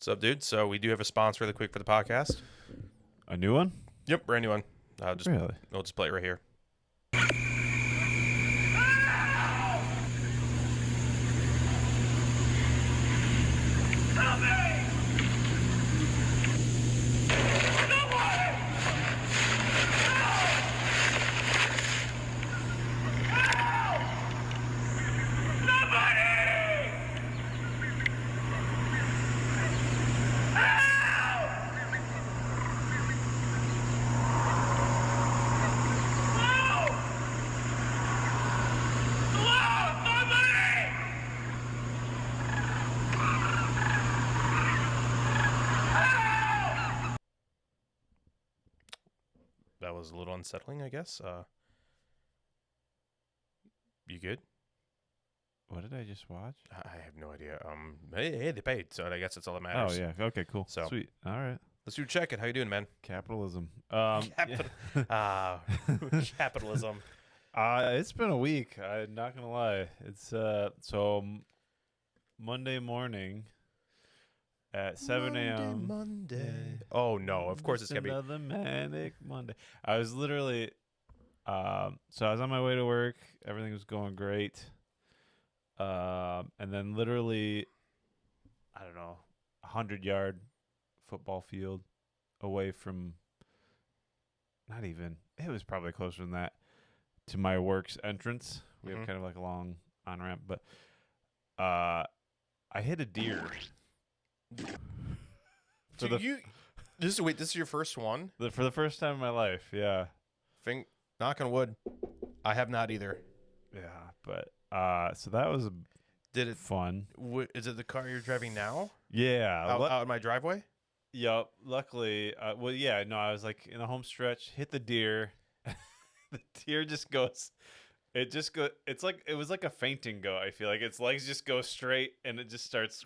What's up, dude? So we do have a sponsor really quick for the podcast. A new one? Yep, brand new one. Really? We'll just play it right here. That was a little unsettling, I guess. You good? What did I just watch? I have no idea. Hey, they paid, so I guess that's all that matters. Oh, yeah. Okay, cool. So- Sweet. All right. Let's do check it. How you doing, man? Capitalism. Capitalism. It's been a week. I'm not going to lie. It's Monday morning at 7 a.m. Monday. Oh, no. Of course it's going to be. Another manic Monday. I was literally... so I was on my way to work. Everything was going great. And then literally, I don't know, 100-yard football field away from, not even, it was probably closer than that, to my work's entrance. We have kind of like a long on-ramp, but I hit a deer. This is your first one? For the first time in my life, yeah. Knock on wood. I have not either. Yeah, but so that was Did it? fun. Is it the car you're driving now? Yeah. Out in my driveway? Yep. Luckily, I was like in the home stretch, hit the deer. The deer just goes. It just go. It's like it was like a fainting go. I feel like its legs just go straight, and it just starts.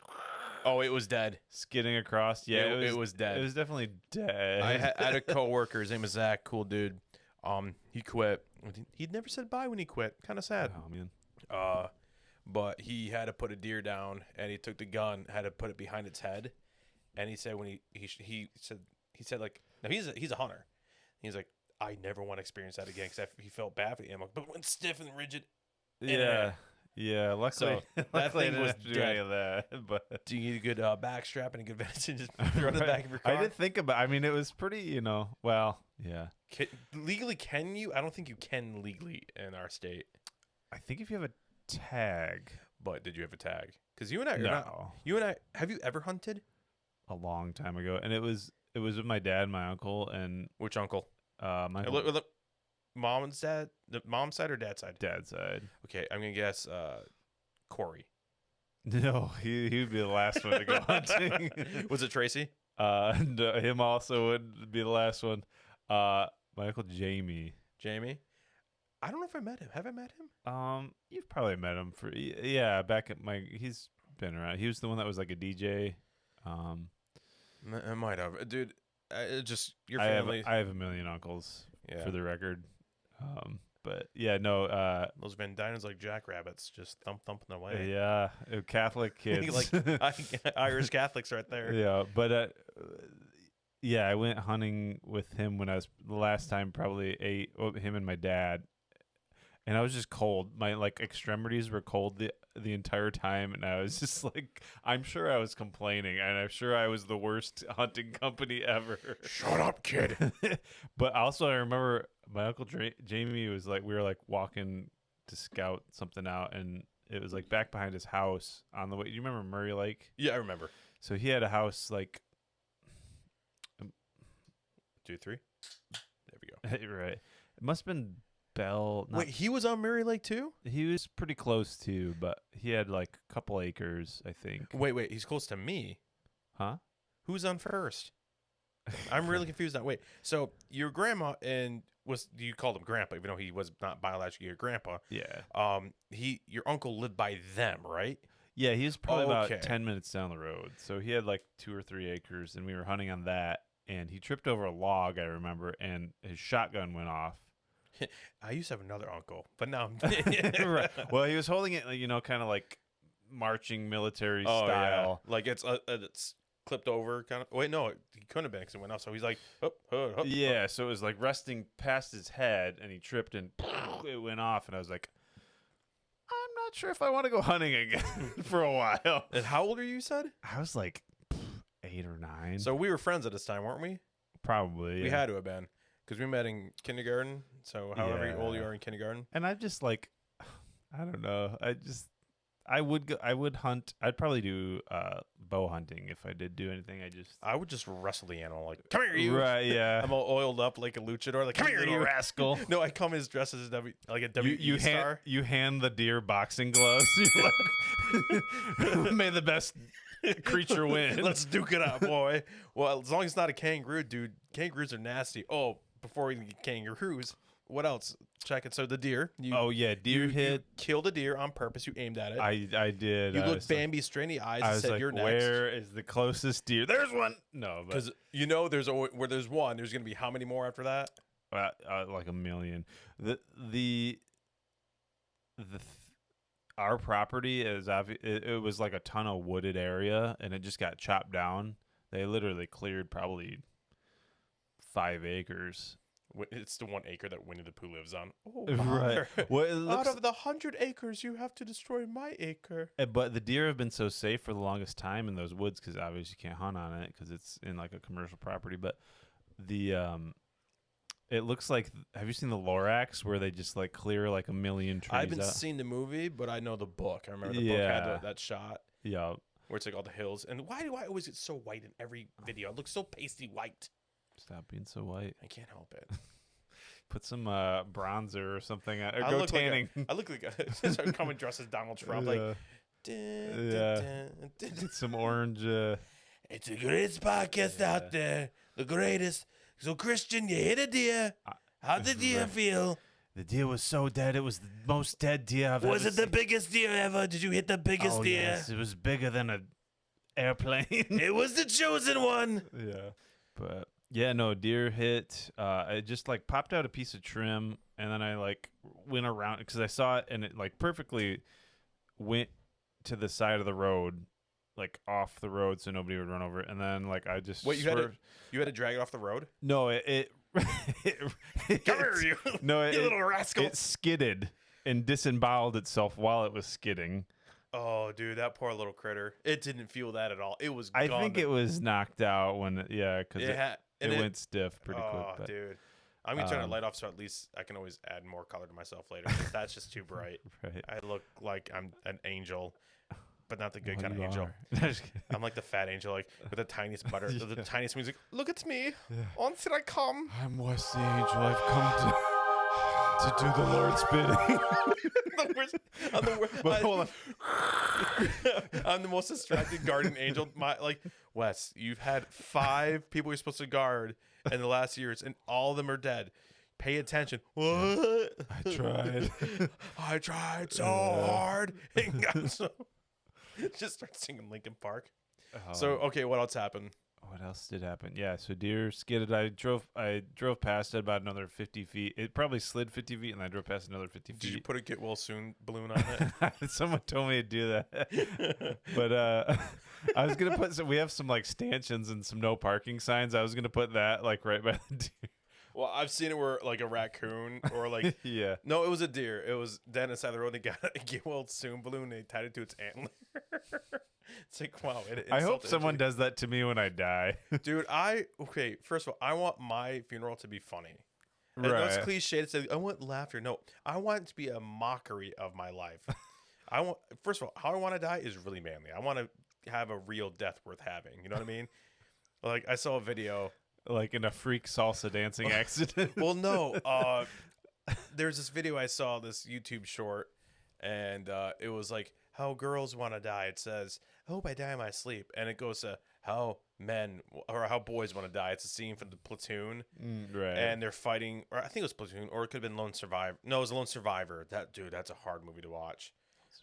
Oh, it was dead. Skidding across. Yeah, it was dead. It was definitely dead. I had a coworker. His name is Zach. Cool dude. He quit. He'd never said bye when he quit. Kind of sad. Oh man. But he had to put a deer down, and he took the gun, had to put it behind its head, and he said when he said like, now he's a hunter. He's like, I never want to experience that again because he felt bad for the animal, but it went stiff and rigid. Yeah. Yeah. Luckily, that thing was do any of that. But do you need a good backstrap and a good vest and just throw it in the back of your car? I did think about. I mean, it was pretty. Well, yeah. Legally, can you? I don't think you can legally in our state. I think if you have a tag. But did you have a tag? Because you and I, No. Have you ever hunted? A long time ago, and it was with my dad and my uncle and Which uncle? my Look, mom's dad, the mom's side or dad's side? dad's side. Okay, I'm gonna guess Corey. No, he would be the last one to go hunting. Was it Tracy? And him also would be the last one. My uncle Jamie. Jamie? I don't know if I met him. Have I met him? You've probably met him back at he's been around. He was the one that was like a DJ. I might have, dude. Just your family. I have a million uncles, Yeah. for the record. But yeah, no. Those Van Dyners like jackrabbits, just thumping away. Yeah, Catholic kids, like Irish Catholics, right there. Yeah, but yeah, I went hunting with him when I was the last time. Probably him and my dad, and I was just cold. My extremities were cold the entire time, and I was just like, I'm sure I was complaining, and I'm sure I was the worst hunting company ever. Shut up, kid. But also, I remember my uncle Jamie was like, we were like walking to scout something out, and it was like back behind his house on the way. Do you remember Murray Lake? Yeah, I remember. So he had a house like 2, 3. There we go. right. It must have been Bell. Wait, he was on Murray Lake too? He was pretty close too, but he had like a couple acres, I think. Wait, he's close to me. Huh? Who's on first? I'm really confused now. Wait, so your grandma you called him grandpa, even though he was not biologically your grandpa. Yeah. Your uncle lived by them, right? Yeah, he was probably Okay. about 10 minutes down the road. So he had like 2 or 3 acres, and we were hunting on that. And he tripped over a log, I remember, and his shotgun went off. I used to have another uncle, but now I'm Right. Well, he was holding it, kind of like marching military style. Like it's clipped over kind of. Wait, no, he couldn't have been because it went off. So he's like, Yeah, so it was like resting past his head, and he tripped, and it went off. And I was like, I'm not sure if I want to go hunting again for a while. And how old are you? Said I was like 8 or 9. so. We were friends at this time, weren't we? Probably. We yeah. had to have been because we met in kindergarten. So however old you are in kindergarten. And I just like, I don't know. I would hunt. I'd probably do bow hunting if I did do anything. I would just wrestle the animal, like, come here, you. Right, yeah. I'm all oiled up like a luchador, like, come here, Little you rascal. No, I come as dressed as a WWE You star. you hand the deer boxing gloves. You're like, may the best creature win. Let's duke it up, boy. Well, as long as it's not a kangaroo, dude. Kangaroos are nasty. Oh, before we get kangaroos, what else? Check it. So the deer. Oh yeah, deer hit. You killed a deer on purpose. You aimed at it. I did. You I looked was like- Bambi straight in the eyes I and was said, like, "You're next." where is the closest deer? There's one. No, but Because where there's one, there's gonna be how many more after that? like a million. The our property is it was like a ton of wooded area, and it just got chopped down. They literally cleared probably 5 acres. It's the 1 acre that Winnie the Pooh lives on. Oh, Right. bother. Well, it Out looks, of the 100 acres, you have to destroy my acre. but the deer have been so safe for the longest time in those woods because obviously you can't hunt on it because it's in like a commercial property. But the it looks like, have you seen the Lorax where they just like clear like a million trees? I haven't out? seen the movie, but I know the book. I remember the book had Yeah. that shot Yeah. where it's like all the hills. And why do I always get so white in every video? It looks so pasty white. Stop being so white. I can't help it. Put some bronzer or something. Or I go look tanning. I look like since I'm coming dressed as Donald Trump. Like, Get some orange. it's the greatest podcast out there. The greatest. So, Christian, you hit a deer. How did the deer feel? The deer was so dead. It was the most dead deer I've Was ever it the seen. biggest deer ever? Did you hit the biggest Oh, deer? yes. It was bigger than an airplane. It was the chosen one. Yeah. But yeah, no, deer hit. I just like popped out a piece of trim, and then I like went around because I saw it, and it like perfectly went to the side of the road, like off the road, so nobody would run over it. And then like I just Wait, you had to drag it off the road? no, it Come here, you. no, You little rascal. It skidded and disemboweled itself while it was skidding. Oh, dude, that poor little critter. It didn't feel that at all. It was I gone. think it was knocked out when because It it went stiff pretty quick. Oh, But dude. I'm going to turn the um, light off so at least I can always add more color to myself later. 'Cause that's just too bright. right. I look like I'm an angel, but not the good Well, kind of you angel. are. Just kidding. I'm like the fat angel, like with the tiniest butter, the Yeah. tiniest music. Look at me. On should I come? I'm Wes the Angel. I've come to do the Lord's bidding. But hold on. I'm the most distracted guardian angel. Wes, you've had 5 people you're supposed to guard in the last years, and all of them are dead. Pay attention. What? I tried. I tried so hard. And got so. Just start singing Linkin Park. So okay, what else happened? What else did happen? Yeah, so deer skidded. I drove past it about another 50 feet. It probably slid 50 feet, and I drove past another 50 feet. Did you put a get well soon balloon on it? Someone told me to do that. But I was gonna put we have some like stanchions and some no parking signs. I was gonna put that like right by the deer. Well, I've seen it where like a raccoon or like Yeah. no, it was a deer. It was dead inside the road. They got a get well soon balloon. And they tied it to its antler. It's like wow. I hope someone does that to me when I die. Dude, okay. First of all, I want my funeral to be funny. And I know it's cliche to say I want laughter. No, I want it to be a mockery of my life. First of all, how I want to die is really manly. I want to have a real death worth having. You know what I mean? Like I saw a video. Like in a freak salsa dancing accident. Well, no. There's this video I saw, this YouTube short, and it was like how girls want to die. It says, "I hope I die in my sleep," and it goes to how men or how boys want to die. It's a scene from the Platoon, Right. and they're fighting, or I think it was Platoon, or it could have been Lone Survivor. No, it was Lone Survivor. That's a hard movie to watch.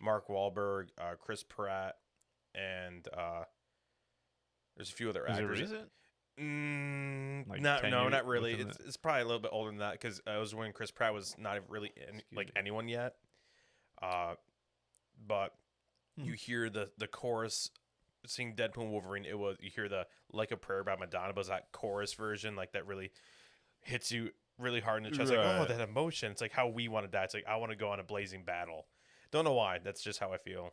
Mark Wahlberg, Chris Pratt, and there's a few other Is it actors. recent? Like Not 10 no, years not really. within It's probably a little bit older than that because it was when Chris Pratt was not really like anyone yet. But you hear the chorus seeing Deadpool and Wolverine, it was, you hear the Like a Prayer by Madonna, but it's that chorus version, like that really hits you really hard in the chest. Like, oh, Right. that emotion. It's like how we want to die. It's like, I want to go on a blazing battle. Don't know why. That's just how I feel.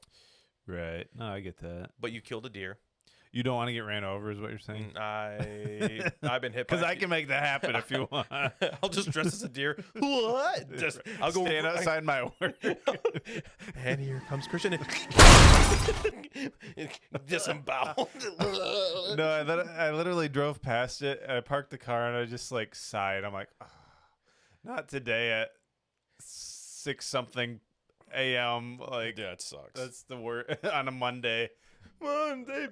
Right. No, I get that. But you killed a deer. You don't want to get ran over, is what you're saying? I've been hit Because by I can make that happen if you want. I'll just dress as a deer. What? Just I'll go stand outside my work. And here comes Christian. Disemboweled. No, and then I literally drove past it. And I parked the car and I just like sighed. I'm like, "Ah, not today at 6 something a.m. Like Yeah, it sucks. that's the word on a Monday. Monday.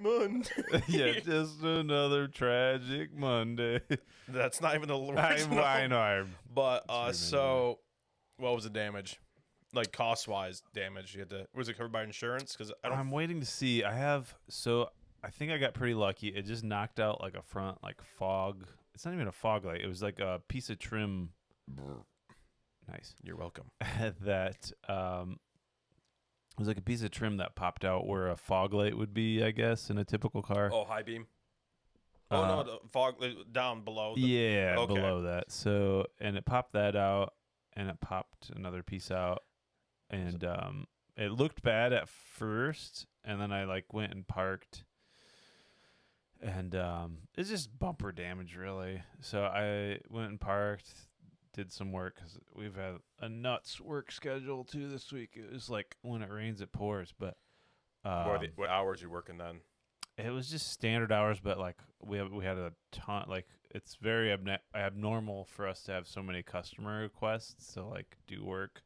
Yeah, just another tragic Monday. That's not even the worst. I know. But really so, what was the damage? Like cost wise damage? You had to. Was it covered by insurance? Because I don't. I'm waiting to see. I think I got pretty lucky. It just knocked out like a front like fog. It's not even a fog light. It was like a piece of trim. Nice. You're welcome. That it was like a piece of trim that popped out where a fog light would be, I guess, in a typical car. Oh, high beam. Oh no, the fog down below. Yeah, okay. below that. So, and it popped that out, and it popped another piece out, and it looked bad at first, and then I like went and parked, and it's just bumper damage really. So I went and parked, did some work because we've had a nuts work schedule too this week. It was like when it rains, it pours, but What hours you working then? it was just standard hours, but like we had a ton. Like it's very abnormal for us to have so many customer requests to like do work.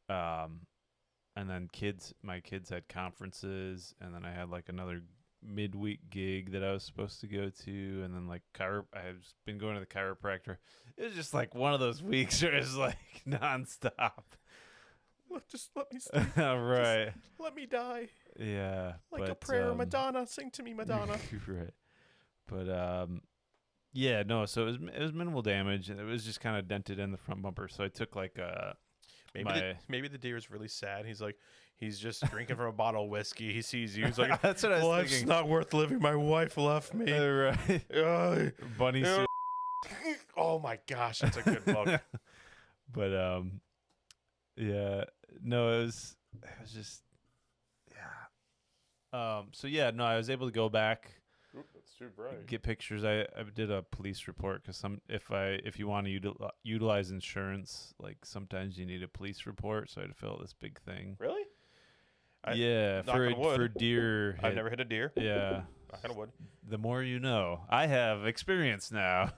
And then my kids had conferences, and then I had like another midweek gig that I was supposed to go to, and then like I've been going to the chiropractor. It was just like one of those weeks where it's like nonstop. Just let me sleep. Right. Let me die. Yeah. Like a prayer, Madonna. Sing to me, Madonna. Right. But yeah, no. So it was minimal damage, and it was just kind of dented in the front bumper. So I took like Maybe the deer is really sad. He's just drinking from a bottle of whiskey. He sees you. He's like, that's what I was life's thinking. not worth living. My wife left me. Right. Bunny Yeah. suit. Oh my gosh, that's a good book. But yeah, no, it was just yeah. So yeah, no, I was able to go back, That's too bright. get pictures. I did a police report because if you want to utilize insurance, like sometimes you need a police report. So I had to fill out this big thing. Really? Yeah, knock on wood. for deer. I've never hit a deer. Yeah. Knock on wood. The more you know. I have experience now.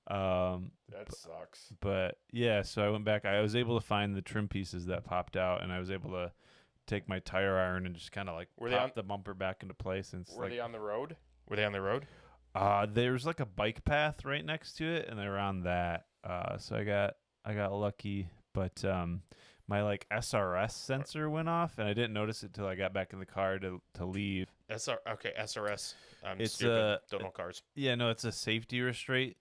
That sucks. But yeah, so I went back. I was able to find the trim pieces that popped out, and I was able to take my tire iron and just kind of like pop the bumper back into place. And Were they on the road? Were they on the road? There's like a bike path right next to it, and they were on that. So I got lucky, but my like SRS sensor went off, and I didn't notice it till I got back in the car to leave. SRS. I'm It's stupid. Don't know cars. Yeah, no, it's a safety restraint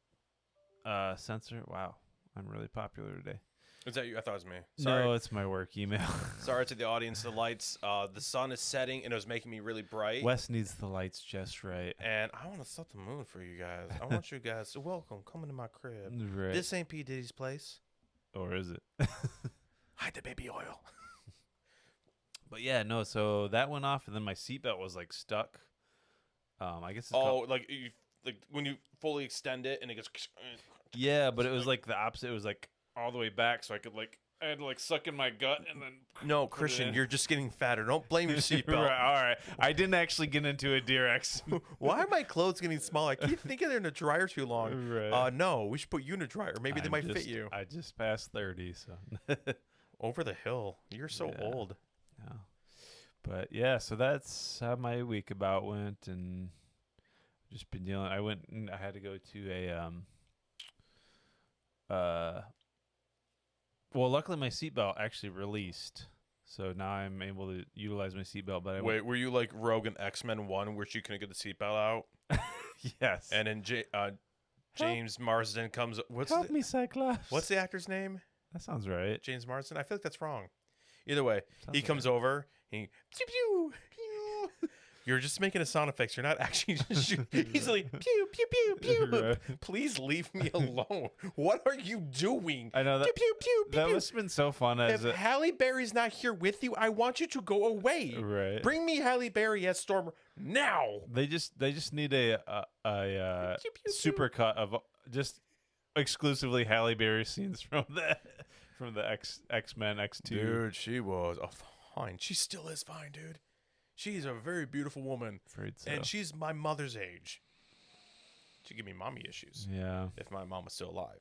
sensor. Wow, I'm really popular today. Is that you? I thought it was me. Sorry. No, it's my work email. Sorry to the audience. The lights. The sun is setting, and it was making me really bright. Wes needs the lights just right. And I want to set the mood for you guys. I want you guys to welcome. Come into my crib. Right. This ain't P. Diddy's place. Or is it? Hide the baby oil. But yeah, no. So that went off, and then my seatbelt was like stuck. I guess. It's Like when you fully extend it, and it goes. yeah, but it was like the opposite. It was like all the way back, so I had to like suck in my gut and then. No, Christian, you're just getting fatter. Don't blame your seatbelt. Right, all right, I didn't actually get into a deer accident. Why are my clothes getting smaller? I keep thinking they're in a dryer too long. Right. No, we should put you in a dryer. Maybe they might fit you. I just passed 30, so. Over the hill. You're so old. Yeah. But yeah, so that's how my week about went, and just been dealing. I had to go to a well, luckily my seatbelt actually released, so now I'm able to utilize my seatbelt. But Wait, were you like Rogue in X-Men 1 where she couldn't get the seatbelt out? Yes. And then James Marsden comes. Help me, Cyclops. What's the actor's name? That sounds right. James Marsden. I feel like that's wrong. Either way, Sounds he comes over. He pew, pew, pew. You're just making a sound effects. You're not actually just shooting. He's like, pew, pew, pew, pew. Right. Please leave me alone. What are you doing? I know that Pew, pew, pew, pew, that pew. must have been so fun as If a Halle Berry's not here with you, I want you to go away. right. Bring me Halle Berry as Storm now. They just need a Pew, pew, pew. super cut of just exclusively Halle Berry scenes from the X-Men X2. Dude, she was fine. She still is fine, dude. She's a very beautiful woman, Afraid so. and she's my mother's age. She'd give me mommy issues Yeah. if my mom was still alive.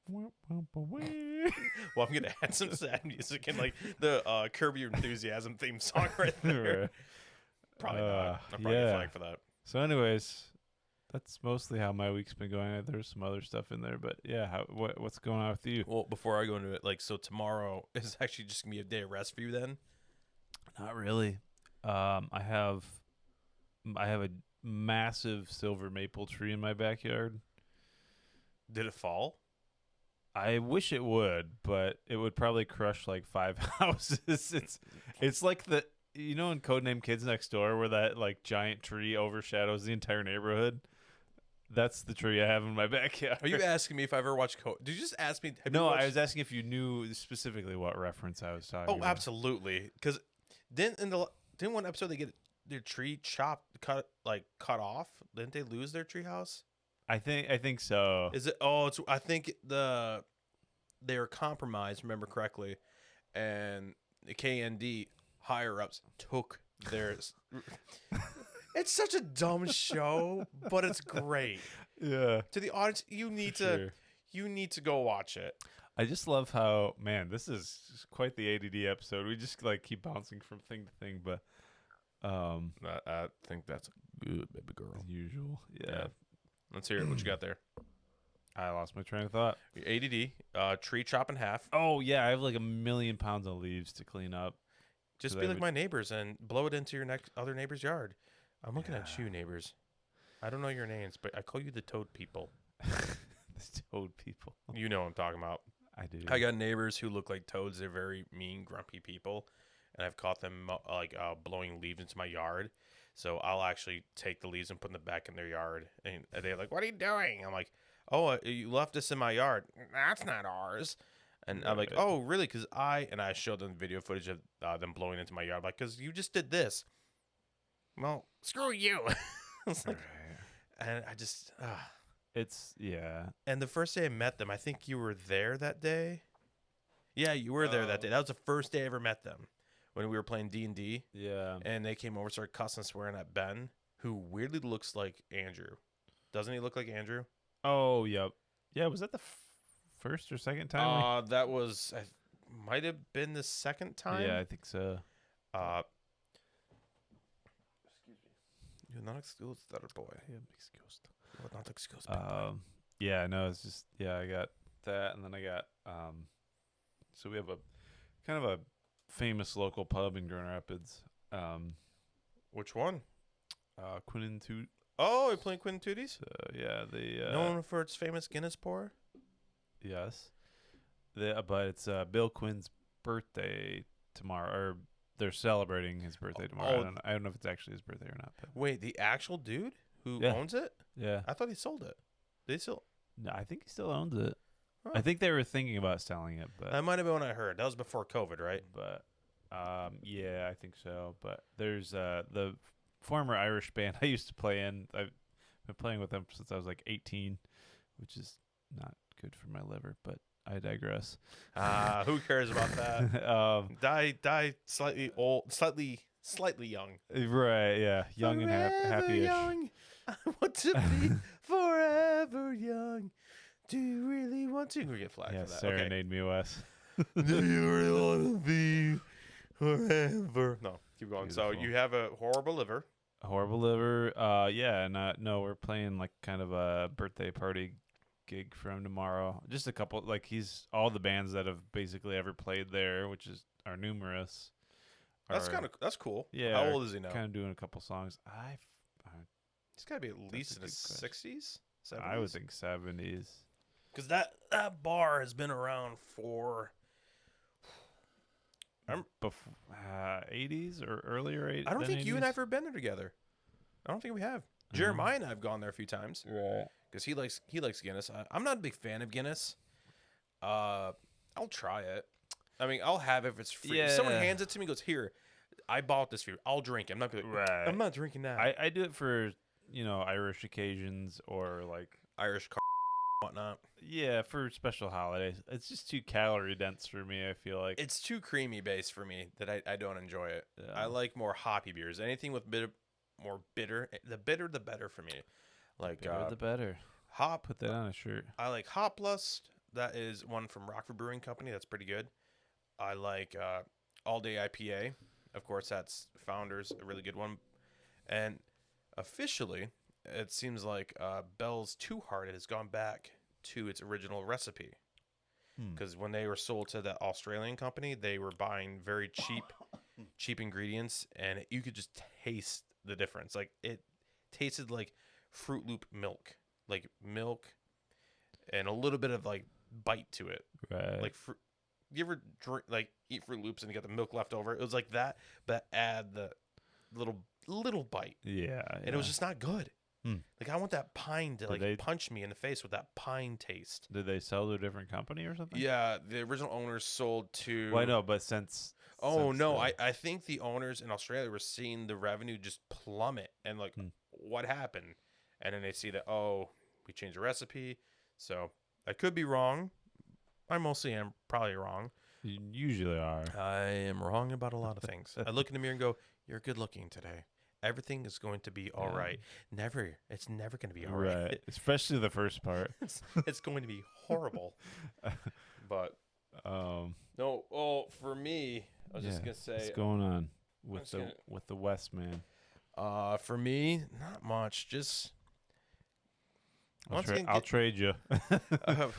Well, I'm gonna add some sad music and like the Curb Your Enthusiasm theme song right there. Right. Probably not. I'm probably yeah. flagged for that. So, anyways, that's mostly how my week's been going. There's some other stuff in there, but yeah, what's going on with you? Well, before I go into it, like, so tomorrow is actually just gonna be a day of rest for you. Then, Not really. I have a massive silver maple tree in my backyard. did it fall? I wish it would, but it would probably crush like 5 houses. It's like the in Codename Kids Next Door where that like giant tree overshadows the entire neighborhood. That's the tree I have in my backyard. Are you asking me if I ever watched Did you just ask me? Have No, you watched... I was asking if you knew specifically what reference I was talking Oh, about. absolutely. Because didn't one episode they get their tree cut off? Didn't they lose their tree house? I think so. Is it? Oh, it's. I think they were compromised. Remember correctly, and the KND higher ups took theirs. It's such a dumb show, but it's great. Yeah. To the audience, you need to go watch it. I just love how, man, this is quite the ADD episode. We just like keep bouncing from thing to thing, but I think that's good, baby girl. as usual. Yeah. Yeah. Let's hear it. What you got there? I lost my train of thought. Your ADD, tree chop in half. Oh yeah, I have like 1,000,000 pounds of leaves to clean up. Just 'Cause be I like would- my neighbors and blow it into your other neighbor's yard. I'm looking at Yeah. you, neighbors. I don't know your names, but I call you the toad people. The toad people. You know what I'm talking about. I do. I got neighbors who look like toads. They're very mean, grumpy people, and I've caught them blowing leaves into my yard. So I'll actually take the leaves and put them back in their yard, and they're like, "What are you doing?" I'm like, "Oh, you left this in my yard. That's not ours." And I'm like, Right. "Oh, really?" Because I showed them video footage of them blowing into my yard. I'm like, because you just did this. Well, screw you. It's like, Right. and I just. It's And the first day I met them, I think you were there that day. Yeah, you were there that day. That was the first day I ever met them when we were playing D&D. yeah. And they came over, started cussing and swearing at Ben, who weirdly looks like Andrew. Doesn't he look like Andrew? Oh yep. Yeah. Was that the first or second time? That was, might have been the second time. Yeah, I think so. Excuse me. You're not excused, that boy. Yeah, excuse. You're not excused, big boy. Yeah, no, it's just I got that, and then I got so we have a kind of a famous local pub in Grand Rapids, Which one? Quinn and Toot. Oh, you're playing Quinn Tooties? Yeah, the Known for its famous Guinness pour? yes, but it's Bill Quinn's birthday tomorrow, or they're celebrating his birthday tomorrow. Oh. I don't know if it's actually his birthday or not, but Wait, the actual dude who Yeah. owns it? yeah, I thought he sold it. Did he still? no, I think he still owns it. Huh. I think they were thinking about selling it, but That might have been what I heard. That was before COVID, right? But yeah, I think so. But there's the former Irish band I used to play in. I've been playing with them since I was like 18, which is not good for my liver, but I digress. Who cares about that? Die slightly old, slightly young. Right, yeah, young and happy-ish. Young. I want to be forever young. Do you really want to? We get flagged Yeah, for that. serenade me, Wes. Okay. Do you really want to be forever? No, keep going. So Beautiful. you have a horrible liver. Horrible liver. Yeah, and no, we're playing like kind of a birthday party gig for him tomorrow. Just a couple, like all the bands that have basically ever played there, which are numerous. That's cool. Yeah. How old is he now? Kind of doing a couple songs. He's got to be at least a in his good question. 60s. I would think 70s. Because that bar has been around for I'm- 80s or earlier. I don't think you and I 80s? have ever been there together. I don't think we have. Jeremiah and I have gone there a few times Right. because he likes Guinness. I'm not a big fan of Guinness. I'll try it. I mean, I'll have it if it's free. If someone Yeah. hands it to me, and goes here. I bought this for you. I'll drink it. I'm not gonna be like, Right. I'm not drinking that. I do it for, Irish occasions or like, Irish car whatnot. yeah, for special holidays. It's just too calorie dense for me, I feel like. It's too creamy based for me that I don't enjoy it. Yeah. I like more hoppy beers. Anything with more bitter. The bitter, the better for me. Like Bitter the better. hop. Put that on a shirt. I like Hop Lust. That is one from Rockford Brewing Company. That's pretty good. I like All Day IPA. Of course, that's Founders, a really good one. And officially, it seems like Bell's Two Hearted has gone back to its original recipe. Because when they were sold to that Australian company, they were buying very cheap ingredients, and you could just taste the difference. Like it tasted like Fruit Loop milk, and a little bit of like bite to it. Right. Like you ever eat Fruit Loops and you got the milk left over? It was like that, but add the little bite, yeah. and it was just not good. Like I want that pine to they- punch me in the face with that pine taste. Did they sell to a different company or something? Yeah, the original owners sold to. Well, I know, but since. Oh since no, then- I think the owners in Australia were seeing the revenue just plummet and like what happened, and then they see that we changed the recipe, so I could be wrong. I mostly am probably wrong. You usually are. I am wrong about a lot of things. I look in the mirror and go, "You're good looking today. Everything is going to be all right." It's never going to be all right. Especially the first part. It's going to be horrible. But no, for me, I was just gonna say, what's going on with just the gonna- with the West man? for me, not much. Just once again, I'll trade you.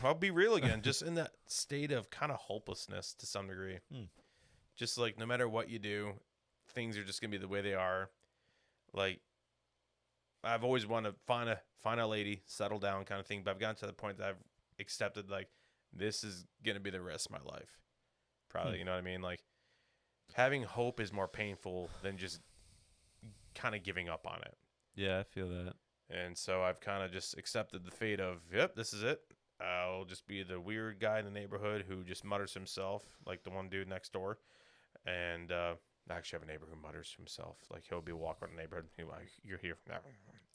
I'll be real again. Just in that state of kind of hopelessness to some degree. Just like no matter what you do, things are just gonna be the way they are. Like I've always wanted to find a lady, settle down, kind of thing. But I've gotten to the point that I've accepted like this is gonna be the rest of my life. Probably, you know what I mean? Like having hope is more painful than just kind of giving up on it. Yeah, I feel that. And so I've kind of just accepted the fate of, yep, this is it. I'll just be the weird guy in the neighborhood who just mutters to himself, like the one dude next door. And I actually have a neighbor who mutters to himself. Like he'll be walking around the neighborhood. He'll be like, you're here from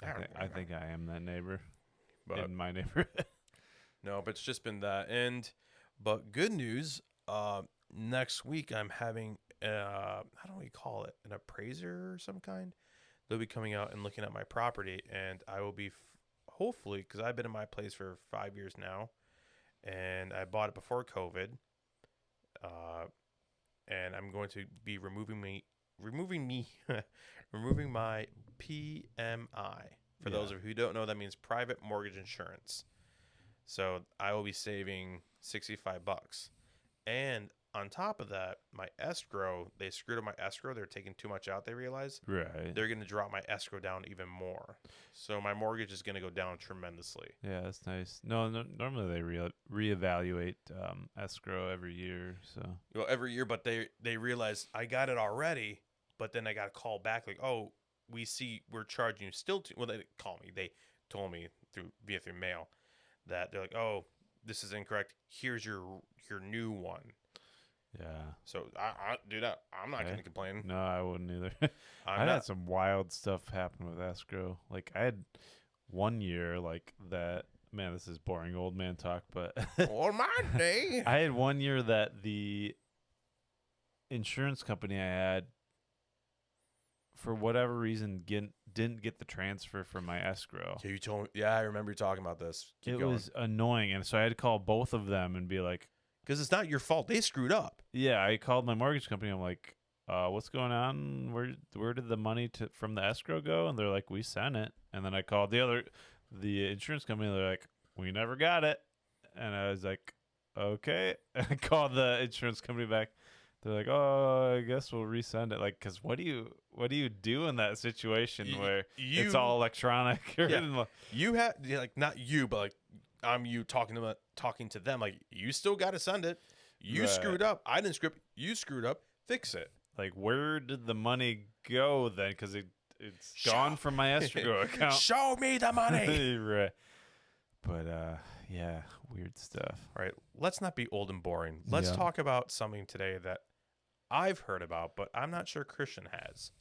now. I think I am that neighbor But in my neighborhood. no, but it's just been that. But good news, next week I'm having, how do we call it? An appraiser or some kind? They'll be coming out and looking at my property, and I will be hopefully, because I've been in my place for 5 years now, and I bought it before COVID, and I'm going to be removing my PMI. For those of you who don't know, that means private mortgage insurance. So I will be saving $65. And on top of that, my escrow, they screwed up my escrow. They're taking too much out, they realized. Right. They're going to drop my escrow down even more. So my mortgage is going to go down tremendously. Yeah, that's nice. No, normally they reevaluate escrow every year. So Well, every year, but they realized I got it already, but then I got a call back like, oh, we see we're charging you still well, they didn't call me. They told me through mail that they're like, oh, this is incorrect. Here's your new one. yeah. So I do that. I'm not Okay. going to complain. No, I wouldn't either. I'm I not. had some wild stuff happen with escrow. Like I had one year like that. Man, this is boring old man talk, but On my day. I had one year that the insurance company I had, for whatever reason, didn't get the transfer from my escrow. Yeah, you told me. Yeah, I remember you talking about this. Keep It going. was annoying, and so I had to call both of them and be like, Because it's not your fault. They screwed up. "Yeah." I called my mortgage company. I'm like, "What's going on? Where did the money from the escrow go?" And they're like, "We sent it." And then I called the insurance company. They're like, "We never got it." And I was like, "Okay." And I called the insurance company back. They're like, "Oh, I guess we'll resend it." Like, cause what do you do in that situation where it's all electronic? Yeah. You have like not you, but like I'm you talking to them. Like you still got to send it. You Right. screwed up. I didn't screw up. You screwed up. Fix it. Like, where did the money go then? Because it's gone from my escrow account. Show me the money. Right. But yeah, weird stuff. All right, let's not be old and boring. Let's Yeah. talk about something today that I've heard about, but I'm not sure Christian has.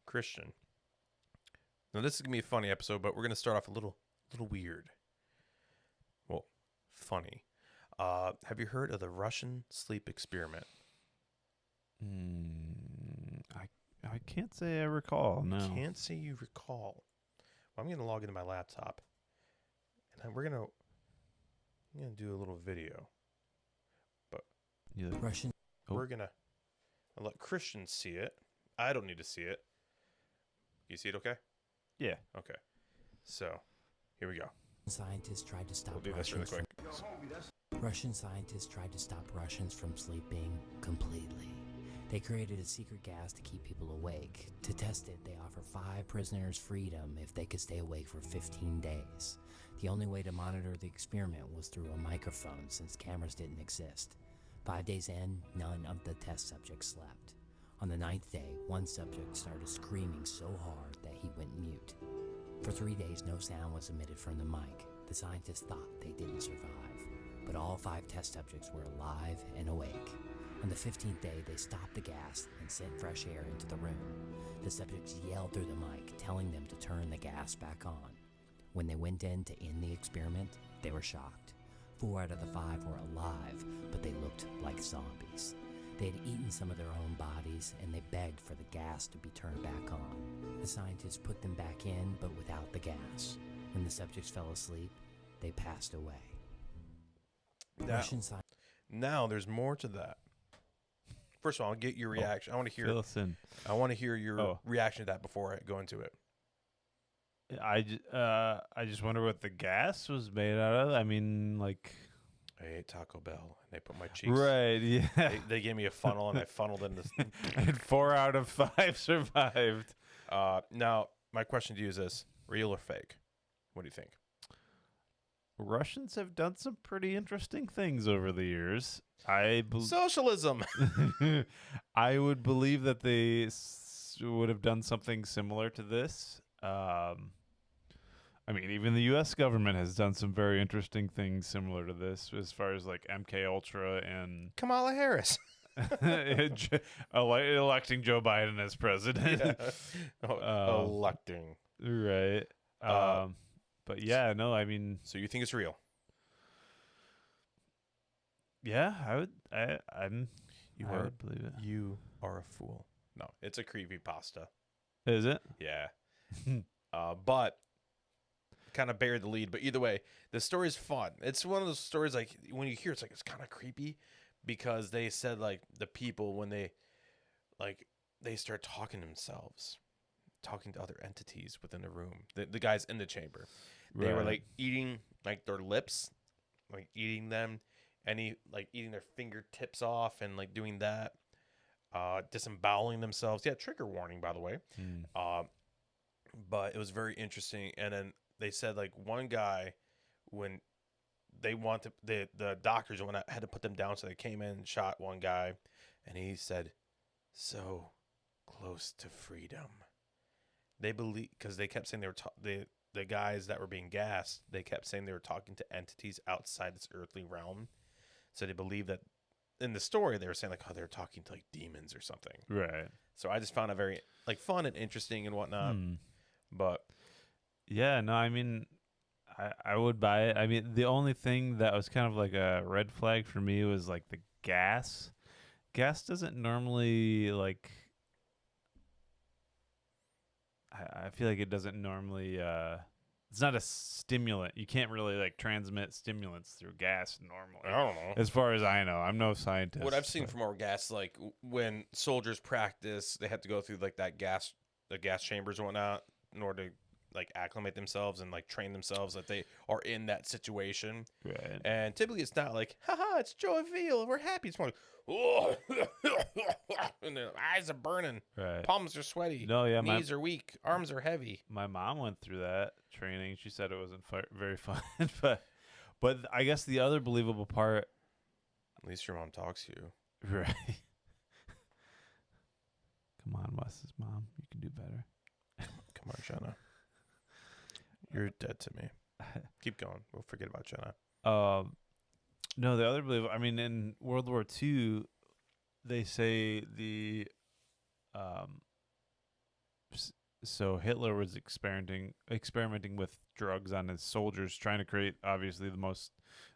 Christian. Now this is gonna be a funny episode, but we're gonna start off a little weird. Well, funny. Have you heard of the Russian sleep experiment? I can't say I recall. No. Can't say you recall. Well, I'm gonna log into my laptop, and then I'm gonna do a little video. You like- Russian Oh. We're gonna let Christian see it. I don't need to see it. You see it okay? Yeah. Okay. So, here we go. scientists tried to stop We'll do this really Russians quick. Russian scientists tried to stop Russians from sleeping completely. They created a secret gas to keep people awake. To test it, they offered 5 prisoners freedom if they could stay awake for 15 days. The only way to monitor the experiment was through a microphone since cameras didn't exist. 5 days in, none of the test subjects slept. On the 9th day, one subject started screaming so hard that he went mute. For 3 days, no sound was emitted from the mic. The scientists thought they didn't survive, but all 5 test subjects were alive and awake. On the 15th day, they stopped the gas and sent fresh air into the room. The subjects yelled through the mic, telling them to turn the gas back on. When they went in to end the experiment, they were shocked. 4 out of the 5 were alive, but they looked like zombies. They had eaten some of their own bodies, and they begged for the gas to be turned back on. The scientists put them back in, but without the gas. When the subjects fell asleep, they passed away. Now, Russian scientists now there's more to that. First of all, I'll get your reaction. I want to hear. Fill us in. I want to hear your Oh. reaction to that before I go into it. I just wonder what the gas was made out of. I mean, like, I ate Taco Bell and they put my cheeks. right? Yeah. They gave me a funnel and I funneled in this. And 4 out of 5 survived. Now, my question to you is this: real or fake? What do you think? Russians have done some pretty interesting things over the years. Socialism. I would believe that they would have done something similar to this. I mean, even the U.S. government has done some very interesting things similar to this, as far as like MK Ultra and Kamala Harris. electing Joe Biden as president. Electing. Right. But yeah, no, I mean, So you think it's real? yeah, I would. I'm. You I are. would believe it. You are a fool. No, it's a creepypasta. Is it? Yeah. But kind of buried the lead. But either way, the story is fun. It's one of those stories like when you hear it's like it's kind of creepy because they said like the people when they start talking to themselves, talking to other entities within the room. The guys in the chamber, they were Right. like eating like their lips, like eating them, eating their fingertips off and like doing that, disemboweling themselves. Yeah, trigger warning by the way. But it was very interesting. And then they said like one guy, when they the doctors had to put them down, so they came in and shot one guy, and he said, "So close to freedom." They believe because they kept saying they were the guys that were being gassed. They kept saying they were talking to entities outside this earthly realm. So they believe that in the story they were saying like, oh, they're talking to like demons or something. Right. So I just found it very like fun and interesting and whatnot. But Yeah, no, I mean, I would buy it. I mean, the only thing that was kind of like a red flag for me was like the gas. Gas doesn't normally like. I feel like it doesn't normally. It's not a stimulant. You can't really like transmit stimulants through gas normally. I don't know. As far as I know, I'm no scientist. What I've seen but- from our gas, like when soldiers practice, they have to go through like the gas chambers and whatnot in order to like acclimate themselves and like train themselves that they are in that situation. Right. And typically it's not like, haha, it's jovial, we're happy. It's more like, oh, and their eyes are burning, Right. palms are sweaty, No, yeah, knees are weak, arms are heavy. My mom went through that training. She said it wasn't very fun, but I guess the other believable part, At least your mom talks to you. right? Come on, Wes's mom. You can do better. Come on, Jenna. You're dead to me. Keep going. We'll forget about Jenna. No, the other belief. I mean, in World War II, they say so Hitler was experimenting with drugs on his soldiers, trying to create obviously the most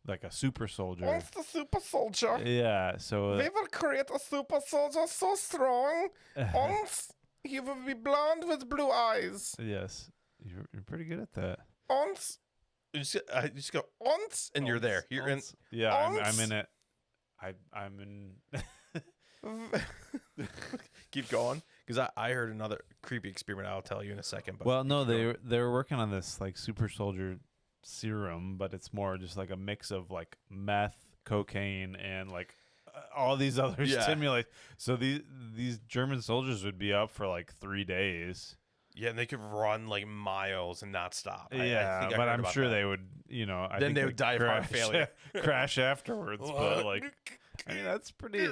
like a super soldier. Once the super soldier. Yeah, so We will create a super soldier so strong. Once he will be blonde with blue eyes. yes, you're pretty good at that. Once. You just go once, and you're there. You're in. Yeah, I'm Once. in it. I'm in. Keep going, because I heard another creepy experiment. I'll tell you in a second. But Well, no, keep going. they were working on this like super soldier serum, but it's more just like a mix of like meth, cocaine, and like all these other Yeah. stimulants. So these German soldiers would be up for like 3 days. Yeah, and they could run like miles and not stop. I Yeah, think I but heard I'm about sure that. they would, I Then think they would die of heart crash- failure. crash afterwards. But like, I mean, that's pretty.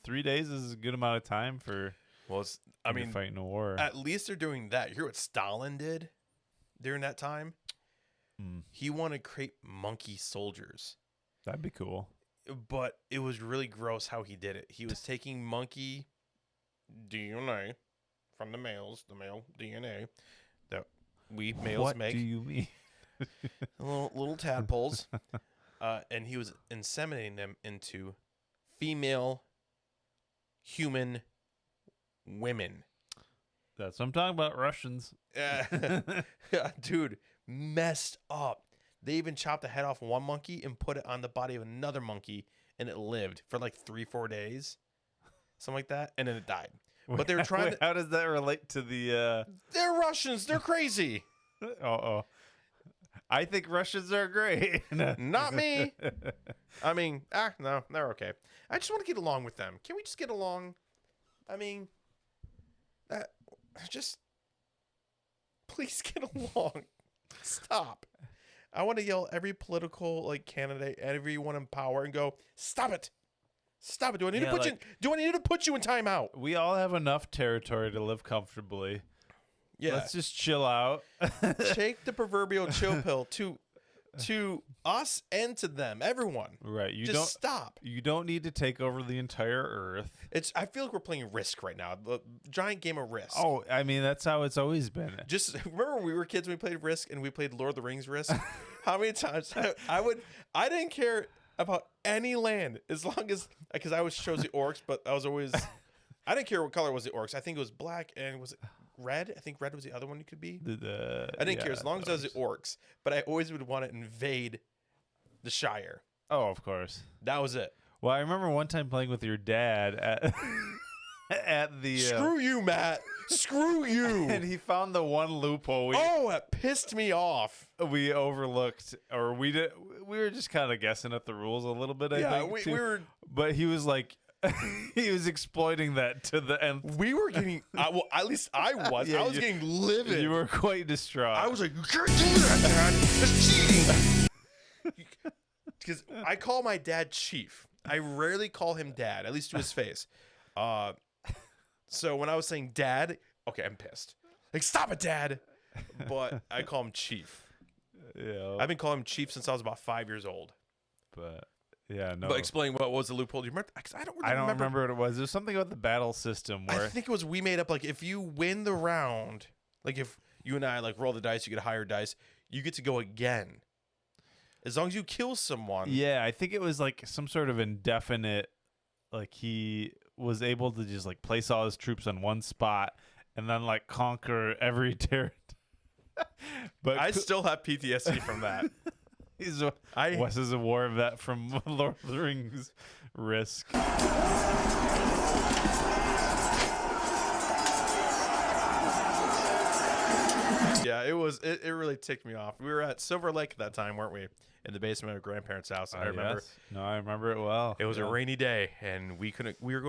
3 days is a good amount of time for. Well, I when you're mean, fighting a war. at least they're doing that. You hear what Stalin did during that time? Mm, He wanted to create monkey soldiers, that'd be cool. but it was really gross how he did it. He was taking monkey DNA from the male DNA that we males What make, do you mean? little tadpoles, and he was inseminating them into female human women. That's what I'm talking about. Russians. Dude, messed up. They even chopped the head off one monkey and put it on the body of another monkey, and it lived for like 3-4 days, something like that, and then it died. But they were trying to. How does that relate to the? They're Russians. They're crazy. I think Russians are great. Not me. I mean, no, they're okay. I just want to get along with them. Can we just get along? I mean, just please get along. Stop. I want to yell every political like candidate, everyone in power, and go, stop it. Stop it. Do I need to put you? Do I need to put you in timeout? We all have enough territory to live comfortably. Yeah. Let's just chill out. Take the proverbial chill pill to us and to them, everyone. Right. You Just don't stop. You don't need to take over the entire earth. I feel like we're playing Risk right now. The giant game of Risk. Oh, I mean, that's how it's always been. Just remember when we were kids, we played Risk and we played Lord of the Rings Risk. How many times I didn't care about any land as long as, because I always chose the orcs, but I didn't care what color was the orcs. I think it was black, and was it red? I think red was the other one you could be. I didn't care as long as I was the orcs, but I always would want to invade the Shire. Oh, of course. That was it. Well, I remember one time playing with your dad at at the Screw you, Matt. Screw you. and he found the one loophole It pissed me off. we overlooked, or we were just kind of guessing at the rules a little bit. I think we too. were. But he was like, he was exploiting that to the nth. We were getting. Well, at least I was. Yeah, I was getting livid. You were quite distraught. I was like, you can't do that, Dad. That's cheating. Because I call my dad Chief. I rarely call him Dad, at least to his face. So when I was saying Dad, okay, I'm pissed. Like, stop it, Dad. But I call him Chief. Yeah, I've been calling him Chief since I was about 5 years old. but yeah, no. But explain what was the loophole. Do you remember? Because I don't really I don't remember what it was. There's something about the battle system where I think it was we made up, like, if you win the round, like if you and I like roll the dice, you get a higher dice, you get to go again. As long as you kill someone. yeah, I think it was like some sort of indefinite. Like he was able to just like place all his troops on one spot and then like conquer every territory. But I still have PTSD from that. Wes is a war vet from Lord of the Rings Risk. Yeah, it really ticked me off. We were at Silver Lake at that time, weren't we? In the basement of grandparents' house. I remember. Yes. No, I remember it well. It was a rainy day, and we were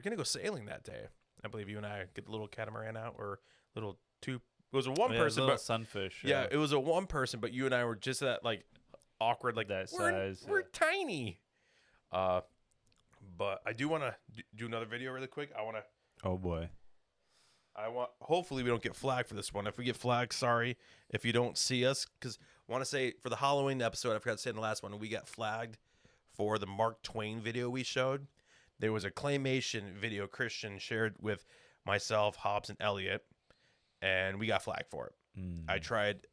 gonna go sailing that day. I believe you and I get the little catamaran out, or little two. It was a one person, little but sunfish. yeah, it was a one person, but you and I were just that like awkward, like That we're, size, We're yeah. tiny. But I do want to do another video really quick. I want to Oh boy. Hopefully we don't get flagged for this one. If we get flagged, sorry if you don't see us, because I want to say for the Halloween episode, I forgot to say in the last one, we got flagged for the Mark Twain video we showed. There was a claymation video Christian shared with myself, Hobbs, and Elliot, and we got flagged for it. I tried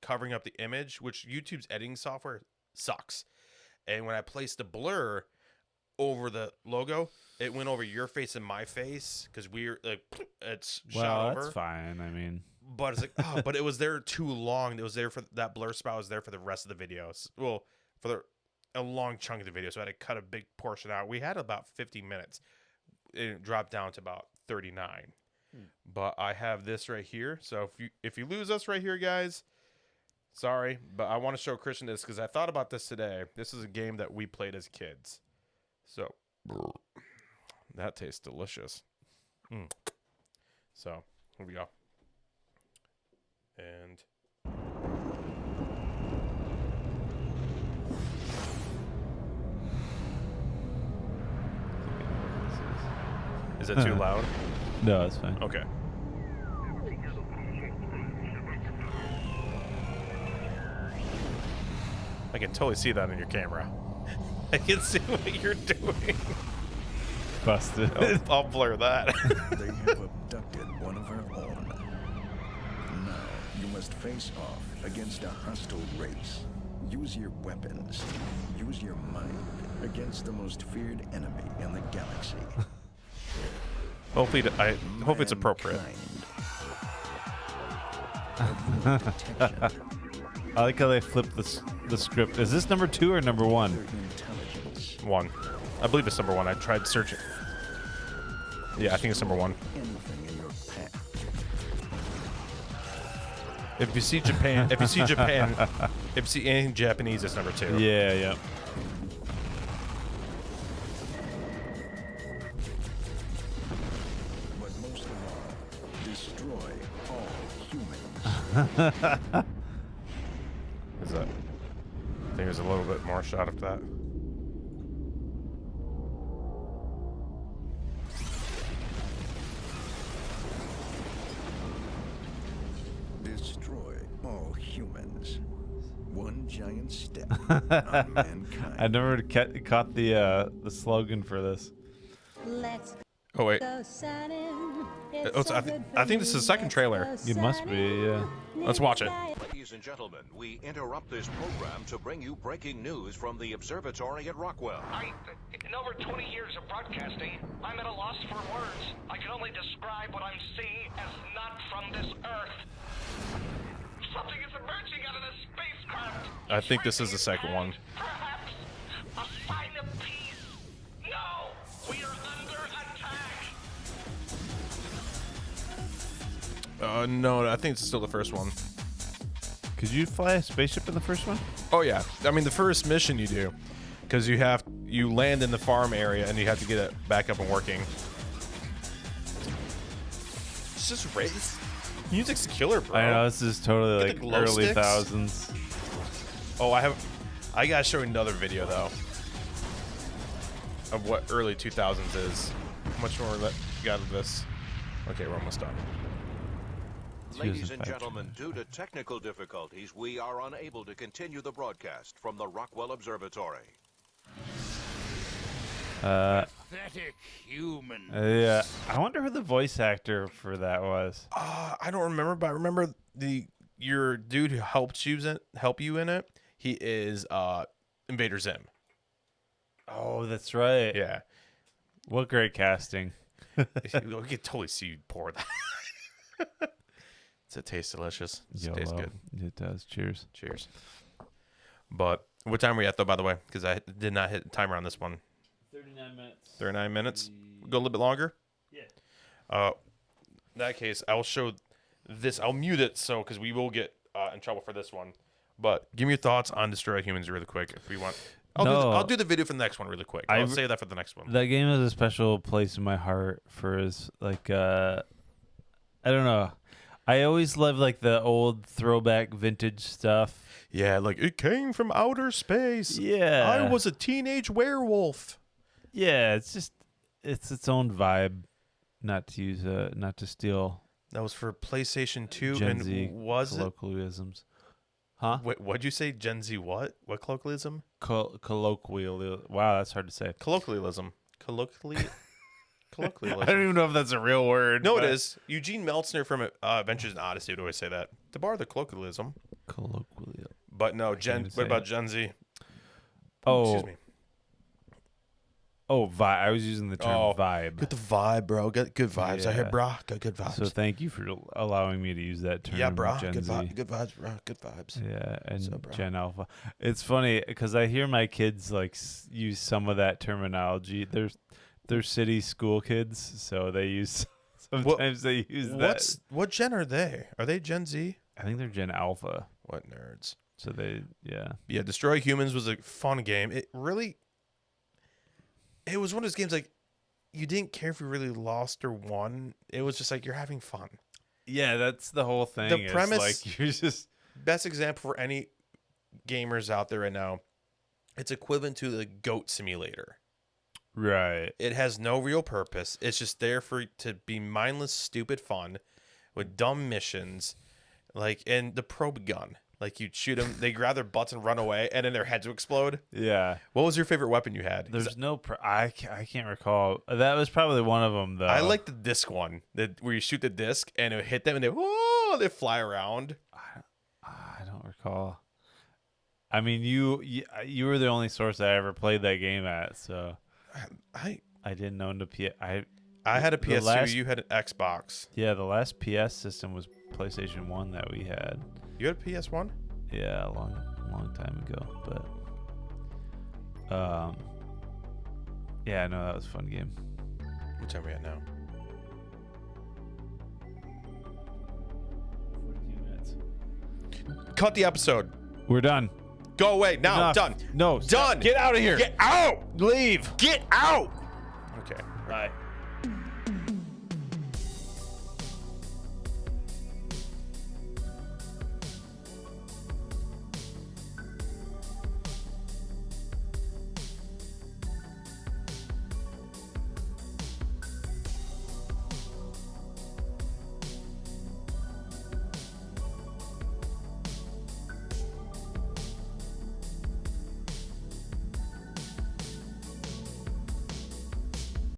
covering up the image, which YouTube's editing software sucks. And when I placed the blur over the logo, it went over your face and my face because we're like, it's shot over. That's fine. I mean, but it's like, oh, but it was there too long. It was there for that blur spot was there for the rest of the videos. Well, for a long chunk of the video, so I had to cut a big portion out. We had about 50 minutes. It dropped down to about 39. But I have this right here. So if you lose us right here, guys, sorry, but I want to show Christian this because I thought about this today. This is a game that we played as kids. So that tastes delicious. So here we go. And is it too loud? no, it's fine. Okay. I can totally see that in your camera. I can see what you're doing. Busted. I'll blur that. They have abducted one of our own. Now, you must face off against a hostile race. Use your weapons. Use your mind against the most feared enemy in the galaxy. Hopefully, hope it's appropriate. Mankind. Protection, I like how they flipped the script. Is this number 2 or number 1? their intelligence, 1. I believe it's number 1. I tried searching. Yeah, I think it's number 1. anything in your path. If you see Japan, if you see anything Japanese, it's number 2. Yeah, yeah. But most of all, destroy all humans. Is that? I think there's a little bit more shot of that. Destroy all humans. One giant step on mankind. I never caught the slogan for this. Let's Oh wait. go sunning. Oh, so I think this is the second trailer. It must be, yeah. Let's watch it. Ladies and gentlemen, we interrupt this program to bring you breaking news from the observatory at Rockwell. In over 20 years of broadcasting, I'm at a loss for words. I can only describe what I'm seeing as not from this Earth. Something is emerging out of the spacecraft. I think this is the second one. Perhaps a sign of peace. No, we are under attack. No, I think it's still the first one. Could you fly a spaceship in the first one? Oh yeah, I mean the first mission you do, because you land in the farm area and you have to get it back up and working. It's just race. Music's killer, bro. I know, this is totally Get like the glow early sticks. thousands. Oh, I gotta show you another video though of what early 2000s is. How much more you got of this? Okay, we're almost done. Ladies and gentlemen, due to technical difficulties, we are unable to continue the broadcast from the Rockwell Observatory. Pathetic human. Yeah, I wonder who the voice actor for that was. I don't remember, but I remember your dude who help you in it. He is Invader Zim. Oh, that's right. Yeah, What great casting. we can totally see you pour that. It tastes delicious. It tastes YOLO. good. It does. Cheers. Cheers. But what time are we at though? By the way, because I did not hit the timer on this one. 39 minutes. 39 minutes. Go a little bit longer. Yeah. In that case, I will show this. I'll mute it so because we will get in trouble for this one. But give me your thoughts on Destroy Humans really quick if we want. I'll do the video for the next one really quick. I'll save that for the next one. That game has a special place in my heart for his like I don't know. I always love like the old throwback vintage stuff. Yeah, like it came from outer space. Yeah. I was a teenage werewolf. Yeah, it's just it's its own vibe. not to steal That was for PlayStation 2. Gen Z and was it? colloquialisms. Huh? Wait, what'd you say? Gen Z what? What colloquialism? Colloquial. Wow, that's hard to say. Colloquialism. Colloquialism. I don't even know if that's a real word. No, it but- is. Eugene Meltzner from Adventures in Odyssey would always say that. To borrow the colloquialism. Colloquial. But no, even what say about it. Gen Z? Oh, Excuse me. oh, vibe. I was using the term vibe. Get the vibe, bro. Get good vibes. I hear, Yeah. bro. Got good vibes. So thank you for allowing me to use that term. yeah, bro. Gen Good, Z. good vibes, bro. Good vibes. Yeah, and So, bro. Gen Alpha. It's funny because I hear my kids like use some of that terminology. They're city school kids, so they use sometimes they use that. What gen are they? Are they Gen Z? I think they're Gen Alpha. What nerds? So they Yeah, Destroy Humans was a fun game. It was one of those games like you didn't care if you really lost or won. It was just like you're having fun. yeah. That's the whole thing. The is, premise- like you're just Best example for any gamers out there right now, it's equivalent to the Goat Simulator. right. It has no real purpose. It's just there to be mindless, stupid fun with dumb missions, and the probe gun. Like you'd shoot them, they grab their butts and run away, and then their heads would explode. Yeah. What was your favorite weapon you had? 'Cause There's no. I can't recall. That was probably one of them though. I like the disc one, where you shoot the disc and it would hit them and they fly around. I don't recall. I mean, you were the only source I ever played that game at, so I didn't own the I had a The PS2. last- You had an Xbox. Yeah, the last PS system was PlayStation 1 that we had. You had a PS1? Yeah, a long time ago. But yeah, no, that was a fun game. What time are we at now? 42 minutes. Cut the episode. We're done. Go away now. Enough. Done. No, Done. Get out of here. Get out. Leave. Get out. Okay. Bye.